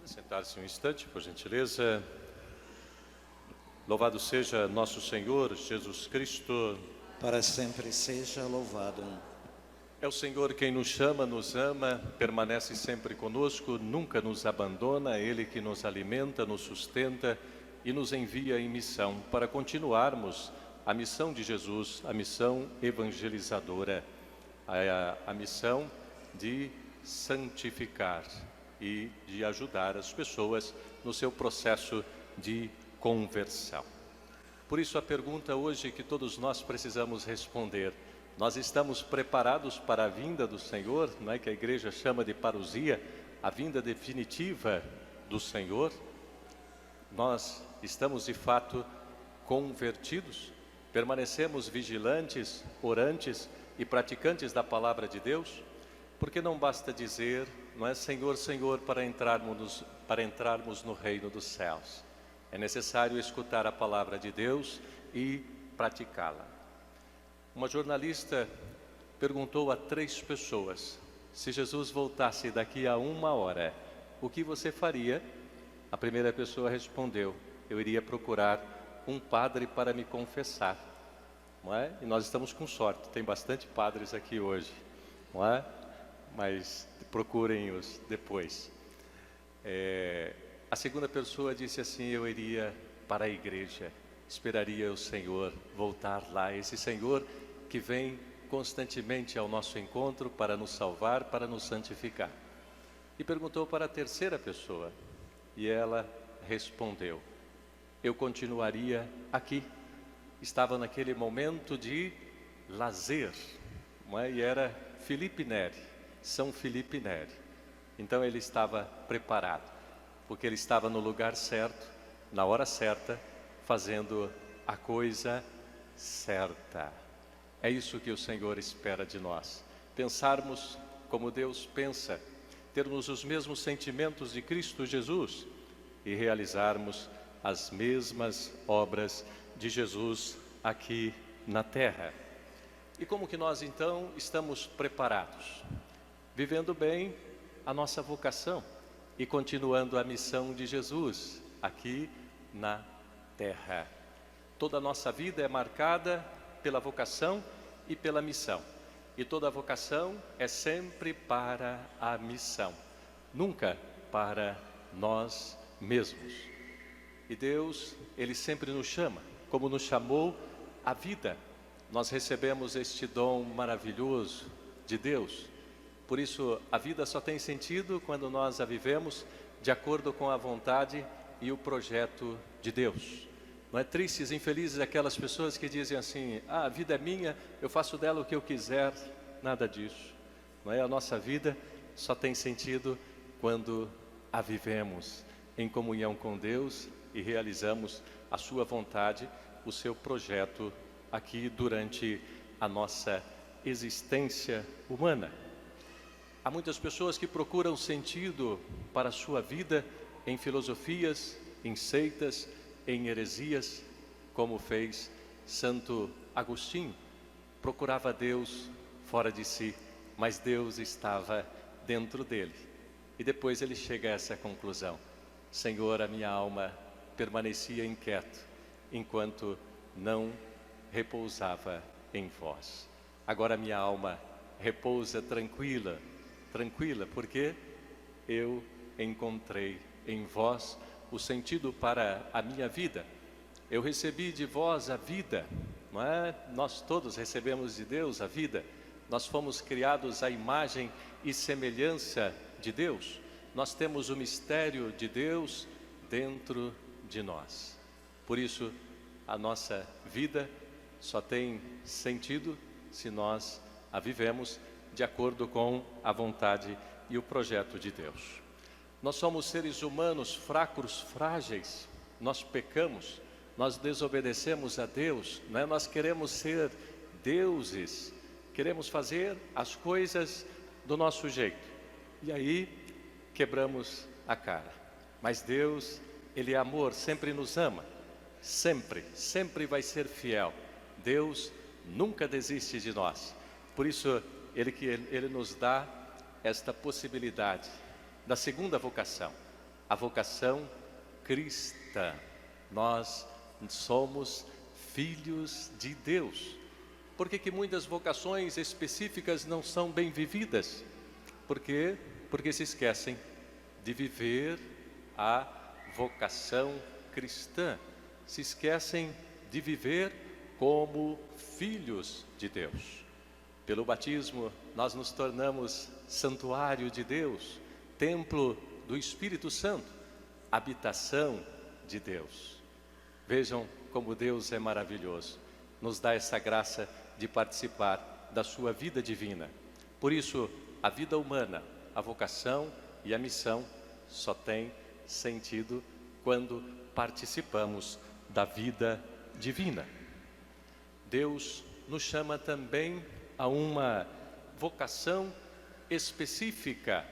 Sentar-se um instante, por gentileza. Louvado seja nosso Senhor Jesus Cristo. Para sempre seja louvado. É o Senhor quem nos chama, nos ama, permanece sempre conosco, nunca nos abandona, é Ele que nos alimenta, nos sustenta e nos envia em missão para continuarmos a missão de Jesus, a missão evangelizadora, a missão de santificar e de ajudar as pessoas no seu processo de conversão. Por isso a pergunta hoje que todos nós precisamos responder: nós estamos preparados para a vinda do Senhor, não é que a igreja chama de parousia, a vinda definitiva do Senhor? Nós estamos de fato convertidos? Permanecemos vigilantes, orantes e praticantes da palavra de Deus? Porque não basta dizer, não é Senhor, Senhor, para entrarmos no reino dos céus. É necessário escutar a palavra de Deus e praticá-la. Uma jornalista perguntou a 3 pessoas: se Jesus voltasse daqui a 1 hora, o que você faria? A primeira pessoa respondeu: eu iria procurar um padre para me confessar. Não é? E nós estamos com sorte, tem bastante padres aqui hoje, não é? Mas procurem-os depois. A segunda pessoa disse assim: eu iria para a igreja, esperaria o Senhor voltar lá, esse Senhor que vem constantemente ao nosso encontro para nos salvar, para nos santificar. E perguntou para a terceira pessoa, e ela respondeu: eu continuaria aqui. Estava naquele momento de lazer, não é? E era Filipe Neri, São Filipe Neri. Então ele estava preparado, porque ele estava no lugar certo, na hora certa, fazendo a coisa certa. É isso que o Senhor espera de nós: pensarmos como Deus pensa, termos os mesmos sentimentos de Cristo Jesus e realizarmos as mesmas obras de Jesus aqui na terra. E como que nós então estamos preparados? Vivendo bem a nossa vocação e continuando a missão de Jesus aqui na terra. Toda a nossa vida é marcada pela vocação e pela missão. E toda a vocação é sempre para a missão, nunca para nós mesmos. E Deus, Ele sempre nos chama, como nos chamou a vida. Nós recebemos este dom maravilhoso de Deus. Por isso, a vida só tem sentido quando nós a vivemos de acordo com a vontade e o projeto de Deus. Não é tristes, infelizes aquelas pessoas que dizem assim: a vida é minha, eu faço dela o que eu quiser. Nada disso. Não é? A nossa vida só tem sentido quando a vivemos em comunhão com Deus e realizamos a sua vontade, o seu projeto aqui durante a nossa existência humana. Há muitas pessoas que procuram sentido para a sua vida em filosofias, em seitas, em heresias, como fez Santo Agostinho. Procurava Deus fora de si, mas Deus estava dentro dele. E depois ele chega a essa conclusão: Senhor, a minha alma permanecia inquieta enquanto não repousava em vós. Agora minha alma repousa tranquila, porque eu encontrei em vós o sentido para a minha vida. Eu recebi de vós a vida, não é? Nós todos recebemos de Deus a vida. Nós fomos criados à imagem e semelhança de Deus. Nós temos o mistério de Deus dentro de nós. Por isso, a nossa vida só tem sentido se nós a vivemos de acordo com a vontade e o projeto de Deus. Nós somos seres humanos fracos, frágeis, nós pecamos, nós desobedecemos a Deus, não é? Nós queremos ser deuses, queremos fazer as coisas do nosso jeito, e aí quebramos a cara. Mas Deus, Ele é amor, sempre nos ama, sempre vai ser fiel. Deus nunca desiste de nós. Por isso, Ele nos dá esta possibilidade da segunda vocação, a vocação cristã. Nós somos filhos de Deus. Por que muitas vocações específicas não são bem vividas? Por quê? Porque se esquecem de viver a vocação cristã. Se esquecem de viver como filhos de Deus. Pelo batismo, nós nos tornamos santuário de Deus, templo do Espírito Santo, habitação de Deus. Vejam como Deus é maravilhoso. Nos dá essa graça de participar da sua vida divina. Por isso, a vida humana, a vocação e a missão só tem sentido quando participamos da vida divina. Deus nos chama também a uma vocação específica,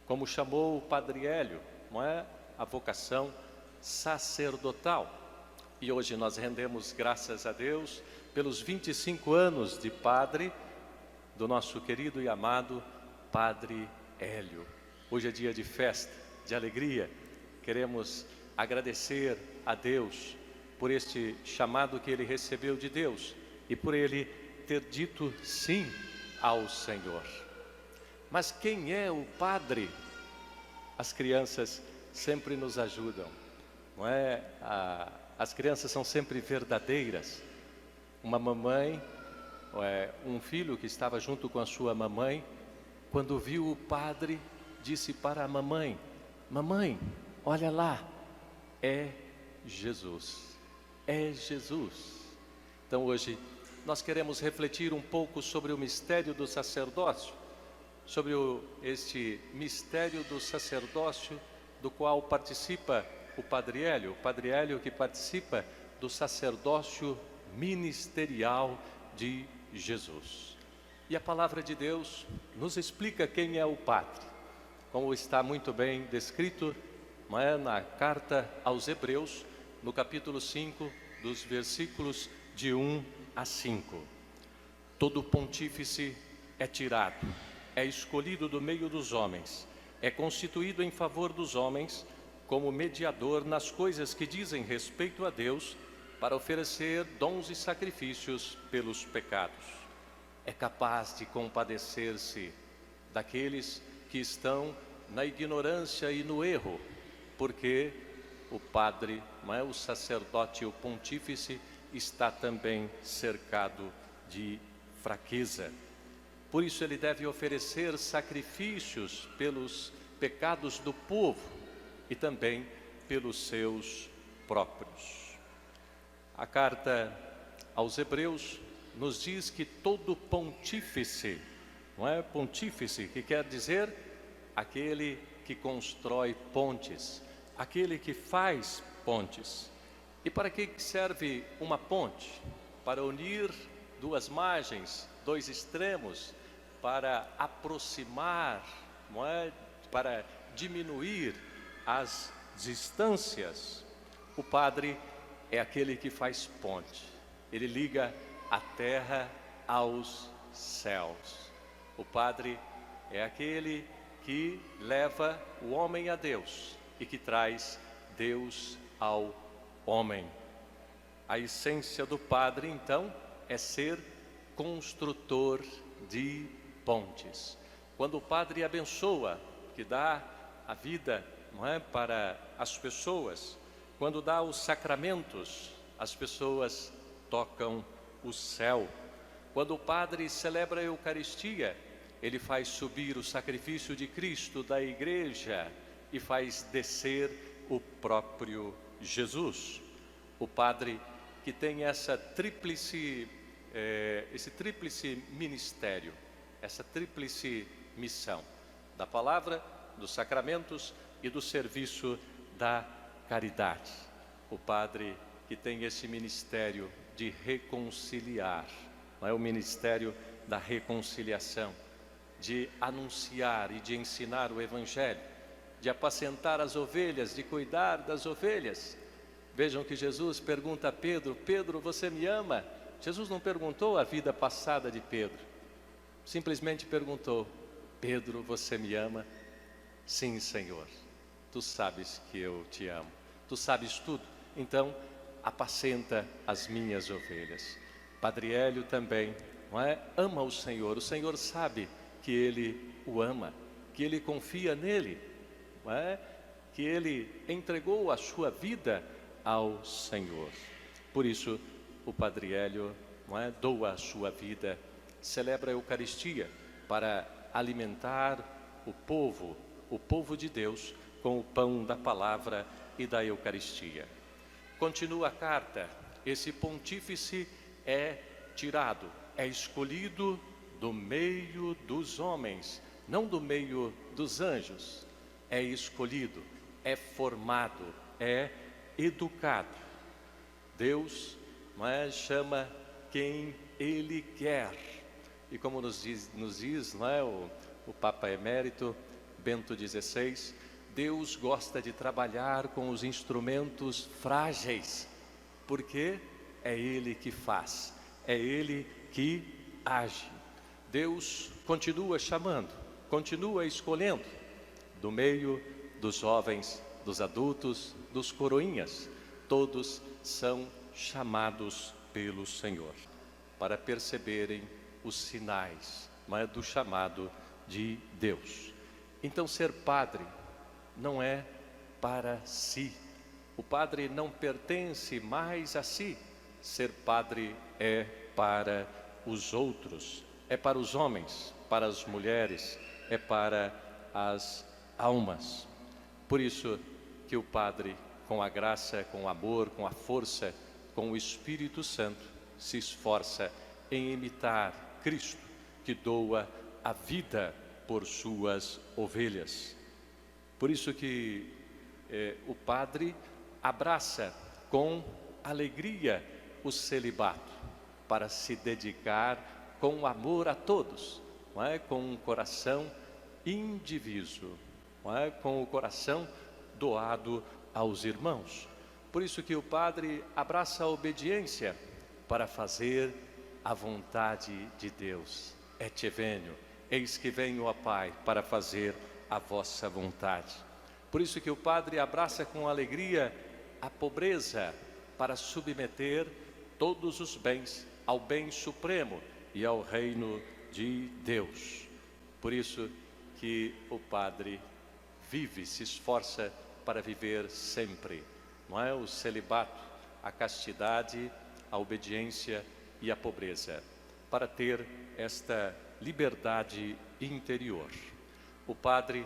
como chamou o Padre Hélio, não é? A vocação sacerdotal. E hoje nós rendemos graças a Deus pelos 25 anos de padre do nosso querido e amado Padre Hélio. Hoje é dia de festa, de alegria. Queremos agradecer a Deus por este chamado que ele recebeu de Deus e por ele ter dito sim ao Senhor. Mas quem é o padre? As crianças sempre nos ajudam, não é? As crianças são sempre verdadeiras. Uma mamãe, um filho que estava junto com a sua mamãe, quando viu o padre, disse para a mamãe: mamãe, olha lá, é Jesus, é Jesus. Então hoje nós queremos refletir um pouco sobre o mistério do sacerdócio, sobre este mistério do sacerdócio do qual participa o Padre Hélio que participa do sacerdócio ministerial de Jesus. E a palavra de Deus nos explica quem é o padre, como está muito bem descrito, não é, na carta aos Hebreus, no capítulo 5, dos versículos de 1 a 5. Todo pontífice é tirado, é escolhido do meio dos homens, é constituído em favor dos homens como mediador nas coisas que dizem respeito a Deus, para oferecer dons e sacrifícios pelos pecados. É capaz de compadecer-se daqueles que estão na ignorância e no erro, porque o padre, não é, o sacerdote, o pontífice, está também cercado de fraqueza. Por isso ele deve oferecer sacrifícios pelos pecados do povo e também pelos seus próprios. A carta aos Hebreus nos diz que todo pontífice, não é? Pontífice, que quer dizer aquele que constrói pontes, aquele que faz pontes. E para que serve uma ponte? Para unir duas margens, dois extremos, para aproximar, não é? Para diminuir as distâncias. O padre é aquele que faz ponte. Ele liga a terra aos céus. O padre é aquele que leva o homem a Deus e que traz Deus ao homem. A essência do padre, então, é ser construtor de pontes. Quando o padre abençoa, que dá a vida, não é, para as pessoas, quando dá os sacramentos, as pessoas tocam o céu. Quando o padre celebra a Eucaristia, ele faz subir o sacrifício de Cristo da igreja e faz descer o próprio Jesus. O padre que tem esse tríplice ministério, essa tríplice missão, da palavra, dos sacramentos e do serviço da caridade. O padre que tem esse ministério de reconciliar, não é, o ministério da reconciliação, de anunciar e de ensinar o Evangelho, de apacentar as ovelhas, de cuidar das ovelhas. Vejam que Jesus pergunta a Pedro: Pedro, você me ama? Jesus não perguntou a vida passada de Pedro, simplesmente perguntou: Pedro, você me ama? Sim, Senhor, tu tu sabes que eu te amo, tu sabes tudo, então apacenta as minhas ovelhas. Padre Hélio também, não é? Ama o Senhor sabe que ele o ama, que ele confia nele, não é? Que ele entregou a sua vida ao Senhor. Por isso, o Padre Hélio, não é? Doa a sua vida, celebra a Eucaristia para alimentar o povo de Deus com o pão da palavra e da Eucaristia. Continua a carta, esse pontífice é tirado, é escolhido do meio dos homens, não do meio dos anjos, é escolhido, é formado, é educado. Deus, não é, chama quem Ele quer. E como nos diz não é, o Papa Emérito Bento XVI, Deus gosta de trabalhar com os instrumentos frágeis, porque é Ele que faz, é Ele que age. Deus continua chamando, continua escolhendo, do meio dos jovens, dos adultos, dos coroinhas, todos são chamados pelo Senhor, para perceberem os sinais, não é, do chamado de Deus. Então ser padre não é para si, o padre não pertence mais a si, ser padre é para os outros, é para os homens, para as mulheres, é para as almas. Por isso que o padre, com a graça, com o amor, com a força, com o Espírito Santo, se esforça em imitar Cristo, que doa a vida por suas ovelhas. Por isso que o padre abraça com alegria o celibato, para se dedicar com amor a todos, não é? Com um coração indiviso, não é? Com o coração doado aos irmãos. Por isso que o padre abraça a obediência para fazer a vontade de Deus. Et venio, eis que venho, ó Pai, para fazer a vossa vontade. Por isso que o padre abraça com alegria a pobreza, para submeter todos os bens ao bem supremo e ao reino de Deus. Por isso que o padre vive, se esforça para viver sempre, não é? O celibato, a castidade, a obediência e a pobreza, para ter esta liberdade interior. O padre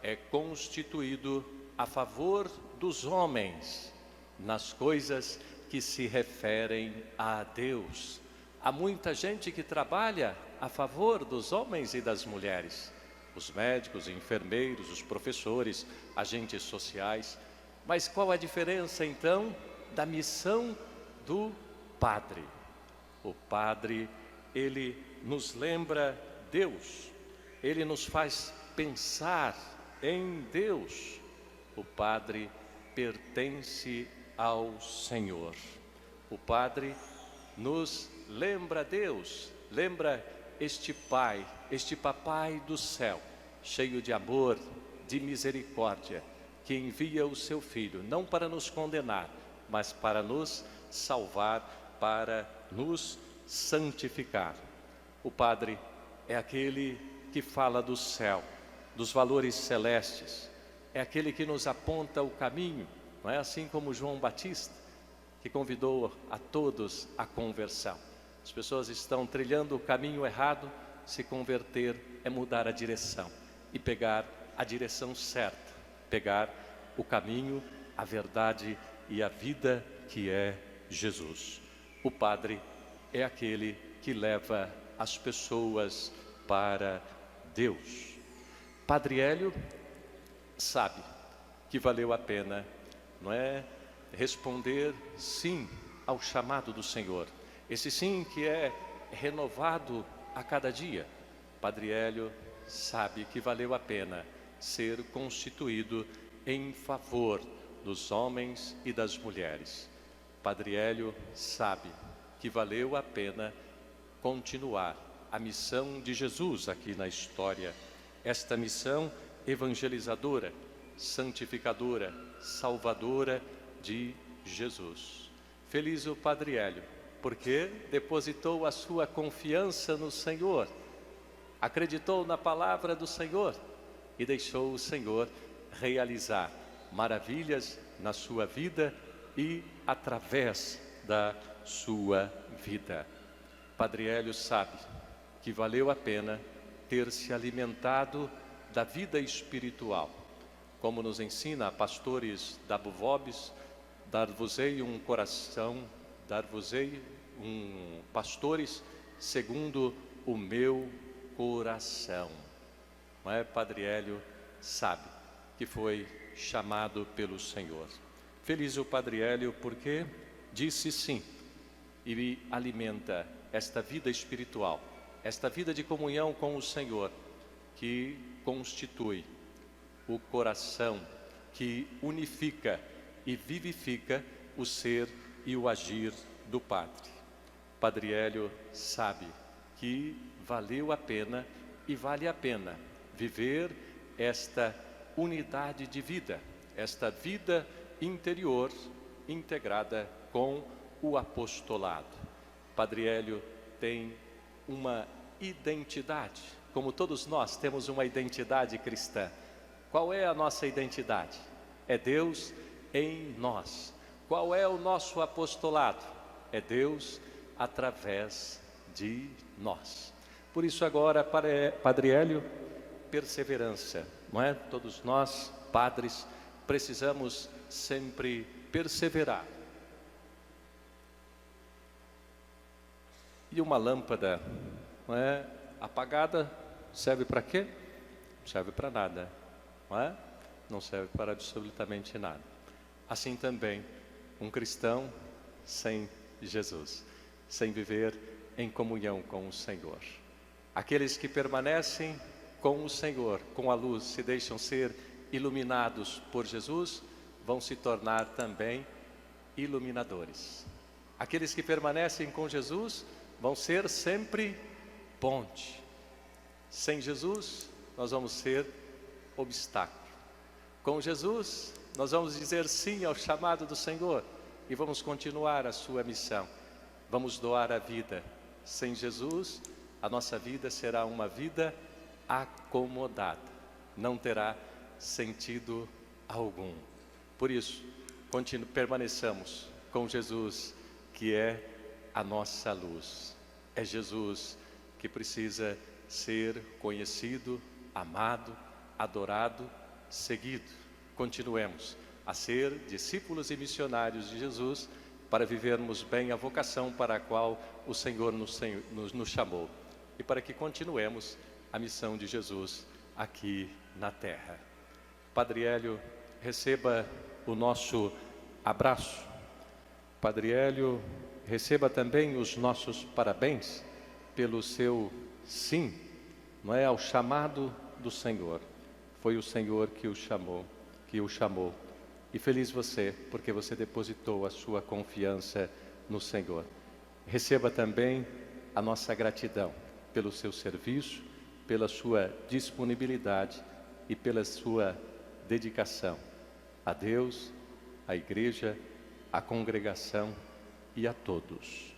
é constituído a favor dos homens, nas coisas que se referem a Deus. Há muita gente que trabalha a favor dos homens e das mulheres, os médicos, os enfermeiros, os professores, agentes sociais. Mas qual a diferença então da missão do padre? O padre, ele nos lembra Deus, ele nos faz pensar em Deus. O padre pertence ao Senhor. O padre nos lembra Deus, lembra este Pai, este Papai do céu, cheio de amor, de misericórdia, que envia o seu Filho, não para nos condenar, mas para nos salvar, para nos santificar. O padre é aquele que fala do céu, dos valores celestes, é aquele que nos aponta o caminho, não é? Assim como João Batista, que convidou a todos à conversão. As pessoas estão trilhando o caminho errado, se converter é mudar a direção e pegar a direção certa, pegar o caminho, a verdade e a vida que é Jesus. O padre é aquele que leva as pessoas para Deus. Padre Hélio sabe que valeu a pena, não é, responder sim ao chamado do Senhor. Esse sim que é renovado a cada dia. Padre Hélio sabe que valeu a pena ser constituído em favor dos homens e das mulheres. Padre Hélio sabe que valeu a pena continuar a missão de Jesus aqui na história, esta missão evangelizadora santificadora, salvadora de Jesus. Feliz o Padre Hélio, porque depositou a sua confiança no Senhor, acreditou na palavra do Senhor e deixou o Senhor realizar maravilhas na sua vida e através da sua vida. Padre Hélio sabe que valeu a pena ter se alimentado da vida espiritual. Como nos ensina Pastores da Buvobis, dar-vos-ei um coração, dar-vos-ei pastores segundo o meu coração. Não é? Padre Hélio sabe que foi chamado pelo Senhor. Feliz o Padre Hélio porque disse sim e alimenta esta vida espiritual, esta vida de comunhão com o Senhor, que constitui o coração, que unifica e vivifica o ser e o agir do Padre. Padre Hélio sabe que valeu a pena e vale a pena viver esta unidade de vida, esta vida interior integrada com o apostolado. Padre Hélio tem uma identidade, como todos nós temos uma identidade cristã. Qual é a nossa identidade? É Deus em nós. Qual é o nosso apostolado? É Deus através de nós. Por isso agora, Padre Hélio, perseverança, não é? Todos nós, padres, precisamos sempre perseverar. E uma lâmpada, não é, apagada, serve para quê? Não serve para nada, não é? Não serve para absolutamente nada. Assim também, um cristão sem Jesus, sem viver em comunhão com o Senhor. Aqueles que permanecem com o Senhor, com a luz, se deixam ser iluminados por Jesus, vão se tornar também iluminadores. Aqueles que permanecem com Jesus vão ser sempre ponte. Sem Jesus, nós vamos ser obstáculo. Com Jesus, nós vamos dizer sim ao chamado do Senhor e vamos continuar a sua missão. Vamos doar a vida. Sem Jesus, a nossa vida será uma vida acomodada. Não terá sentido algum. Por isso, permaneçamos com Jesus, que é a nossa luz. É Jesus que precisa ser conhecido, amado, adorado, seguido. Continuemos a ser discípulos e missionários de Jesus para vivermos bem a vocação para a qual o Senhor nos chamou e para que continuemos a missão de Jesus aqui na terra. Padre Hélio, receba o nosso abraço. Padre Hélio, receba também os nossos parabéns pelo seu sim, não é, ao chamado do Senhor. Foi o Senhor que o chamou. E feliz você, porque você depositou a sua confiança no Senhor. Receba também a nossa gratidão pelo seu serviço, pela sua disponibilidade e pela sua dedicação a Deus, à Igreja, à congregação e a todos.